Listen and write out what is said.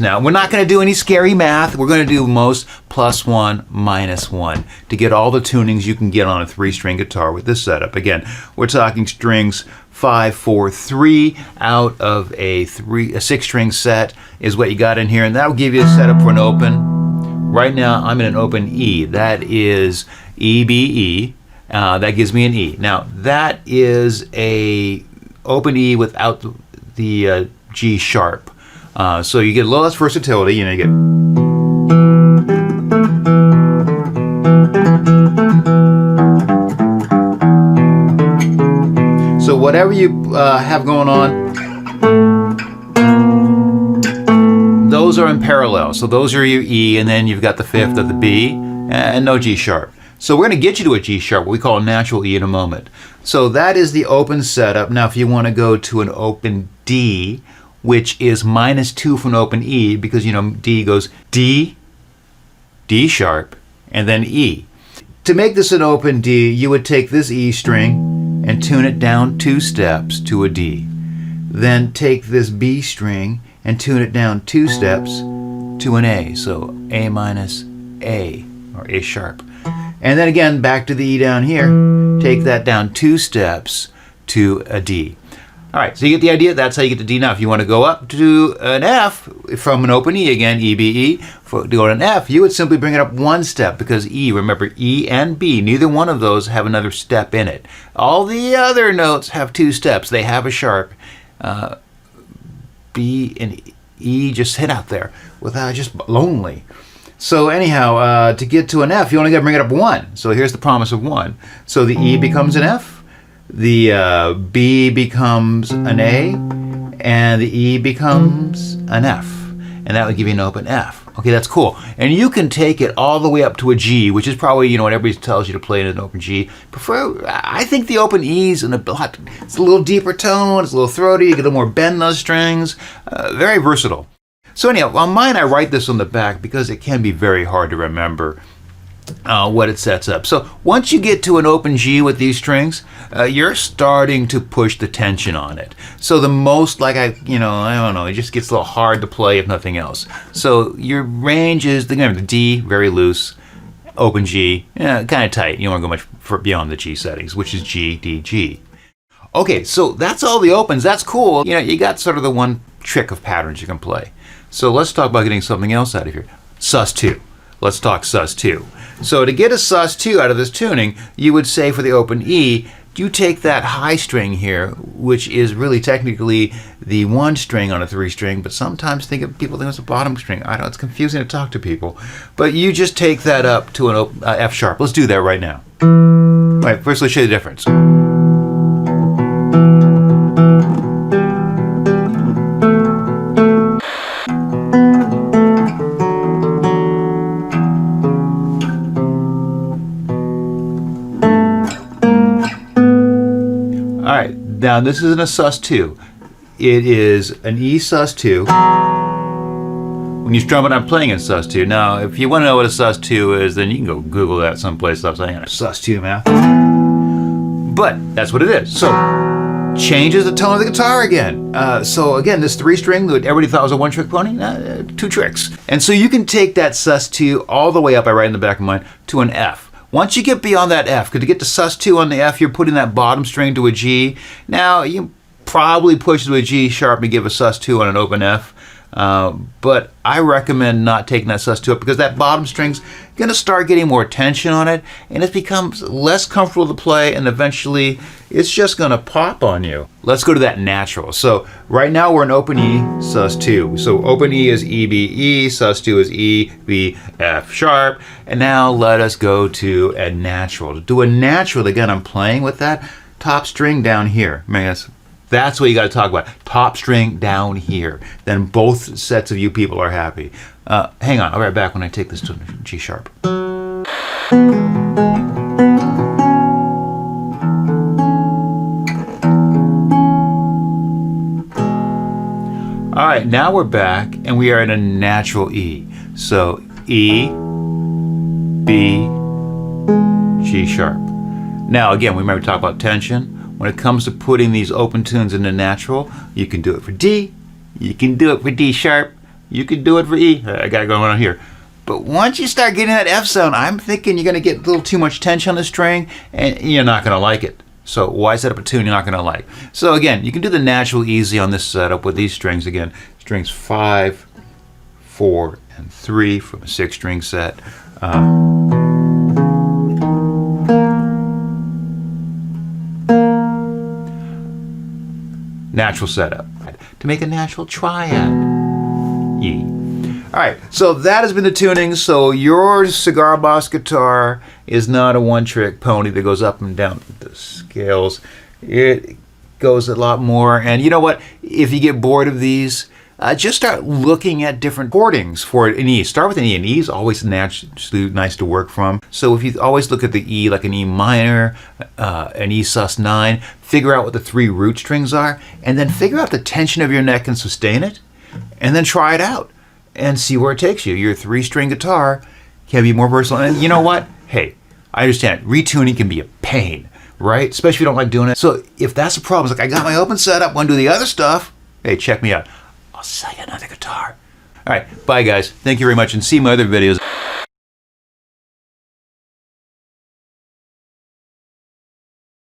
Now, we're not going to do any scary math. We're going to do most plus 1 minus 1 to get all the tunings you can get on a 3-string guitar with this setup. Again, we're talking strings 5, 4, 3 out of a 6-string set is what you got in here, and that will give you a setup for an open. Right now, I'm in an open E. That is E, B, E. That gives me an E. Now, that is a open E without the G sharp. So you get a little less versatility, you know, you get. So whatever you have going on, those are in parallel. So those are your E, and then you've got the 5th of the B, and no G sharp. So we're going to get you to a G sharp, what we call a natural E, in a moment. So that is the open setup. Now if you want to go to an open D, which is -2 from an open E, because, you know, D goes D, D sharp, and then E. To make this an open D, you would take this E string and tune it down 2 steps to a D. Then take this B string and tune it down 2 steps to an A. So A minus A, or A sharp. And then again, back to the E down here, take that down 2 steps to a D. All right, so you get the idea. That's how you get to D. Now, if you want to go up to an F from an open E again, E, B, E, to go to an F, you would simply bring it up 1 step, because E, remember, E and B, neither one of those have another step in it. All the other notes have 2 steps. They have a sharp. B and E just hit out there without, just lonely. So anyhow, to get to an F, you only got to bring it up 1. So here's the promise of 1. So the E becomes an F. The B becomes an A, and the E becomes an F, and that would give you an open F. Okay, that's cool. And you can take it all the way up to a G, which is probably, you know, what everybody tells you to play in an open G. I think the open E's and it's a little deeper tone, it's a little throaty, you get a little more bend in those strings. Very versatile. So anyhow, on mine I write this on the back because it can be very hard to remember what it sets up. So once you get to an open G with these strings, you're starting to push the tension on it. So the most, like I don't know, it just gets a little hard to play if nothing else. So your range is the D, very loose, open G, kind of tight. You don't want to go much beyond the G settings, which is G, D, G. Okay, so that's all the opens. That's cool. You know, you got sort of the one trick of patterns you can play. So let's talk about getting something else out of here. Sus2. Let's talk Sus2. So to get a Sus2 out of this tuning, you would say for the open E, you take that high string here, which is really technically the 1 string on a 3-string, but sometimes people think it's a bottom string. I know it's confusing to talk to people, but you just take that up to an F sharp. Let's do that right now. All right, first let's show you the difference. Alright, now this isn't a Sus2. It is an E Sus2. When you strum it, I'm playing in Sus2. Now, if you want to know what a Sus2 is, then you can go Google that someplace. Stop saying it. Sus2 math. But that's what it is. So, changes the tone of the guitar again. So again, this 3-string that everybody thought was a 1-trick pony, 2 tricks. And so you can take that Sus2 all the way up, I write in the back of mine, to an F. Once you get beyond that F, because to get to Sus2 on the F, you're putting that bottom string to a G. Now, you probably push to a G sharp and give a Sus2 on an open F. But I recommend not taking that Sus2 up, because that bottom string's going to start getting more tension on it, and it becomes less comfortable to play, and eventually it's just going to pop on you. Let's go to that natural. So right now we're in open E, Sus2. So open E is E, B, E, Sus2 is E, B, F sharp, and now let us go to a natural. To do a natural, again, I'm playing with that top string down here. That's what you got to talk about. Top string down here. Then both sets of you people are happy. Hang on, I'll be right back when I take this to G sharp. All right, now we're back and we are in a natural E. So E, B, G sharp. Now again, we remember to talk about tension. When it comes to putting these open tunes into natural, you can do it for D, you can do it for D sharp, you could do it for E. I got it going on here. But once you start getting that F sound, I'm thinking you're going to get a little too much tension on the string, and you're not going to like it. So why set up a tune you're not going to like? So again, you can do the natural easy on this setup with these strings. Again, strings 5, 4, and 3 from a 6-string set. Natural setup to make a natural triad. E. All right, so that has been the tuning. So your Cigar Boss guitar is not a one-trick pony that goes up and down the scales. It goes a lot more. And you know what? If you get bored of these, just start looking at different chordings for an E. Start with an E. An E is always naturally nice to work from. So if you always look at the E like an E minor, an E sus9, figure out what the 3 root strings are, and then figure out the tension of your neck can sustain it, and then try it out and see where it takes you. Your 3-string guitar can be more versatile. And you know what? Hey, I understand. Retuning can be a pain, right? Especially if you don't like doing it. So if that's a problem, it's like, I got my open setup, want to do the other stuff. Hey, check me out. I'll sell you another guitar. All right, bye guys. Thank you very much, and see my other videos.